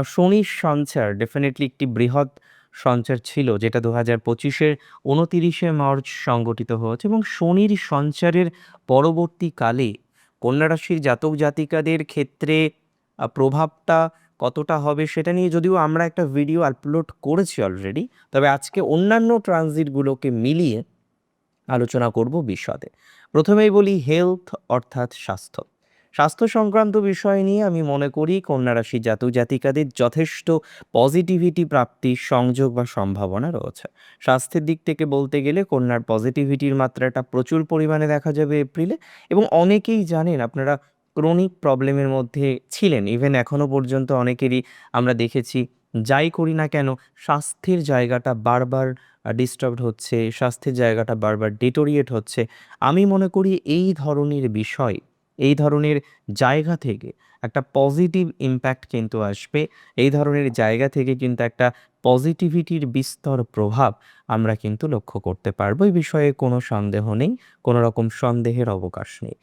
শনির সঞ্চার ডেফিনিটলি একটি বৃহৎ সঞ্চার ছিল, যেটা ২০২৫-এর ২৯শে মার্চ সংঘটিত হয়েছে এবং শনির সঞ্চারের পরবর্তীকালে কন্যা রাশির জাতক-জাতিকাদের ক্ষেত্রে প্রভাবটা কতটা হবে সেটা নিয়ে যদিও আমরা একটা ভিডিও আপলোড করেছি অলরেডি। তবে আজকে অন্যান্য ট্রানজিটগুলোকে মিলিয়ে আলোচনা করব বিশদে। প্রথমেই বলি হেলথ অর্থাৎ স্বাস্থ্য। স্বাস্থ্য সংক্রান্ত বিষয় নিয়ে আমি মনে করি কন্যা রাশির জাতক-জাতিকাদের যথেষ্ট পজিটিভিটি প্রাপ্তির সংযোগ বা সম্ভাবনা রয়েছে। স্বাস্থ্যের দিক থেকে বলতে গেলে কন্যার পজিটিভিটির মাত্রাটা প্রচুর পরিমাণে দেখা যাবে এপ্রিলে এবং অনেকেই জানেন আপনারা ক্রনিক প্রবলেমের মধ্যে ছিলেন। ইভেন এখনো পর্যন্ত অনেকেরই আমরা দেখেছি, যাই করি না কেন স্বাস্থ্যের জায়গাটা বারবার ডিস্টার্বড হচ্ছে, স্বাস্থ্যের জায়গাটা বারবার ডিটোরিয়েট হচ্ছে। আমি মনে করি এই ধরনের বিষয়, এই ধরনের জায়গা থেকে একটা পজিটিভ ইমপ্যাক্ট কিন্তু আসবে। এই ধরনের জায়গা থেকে কিন্তু একটা পজিটিভিটির বিস্তর প্রভাব আমরা কিন্তু লক্ষ্য করতে পারবো। এই বিষয়ে কোনো সন্দেহ নেই, কোনো রকম সন্দেহের অবকাশ নেই।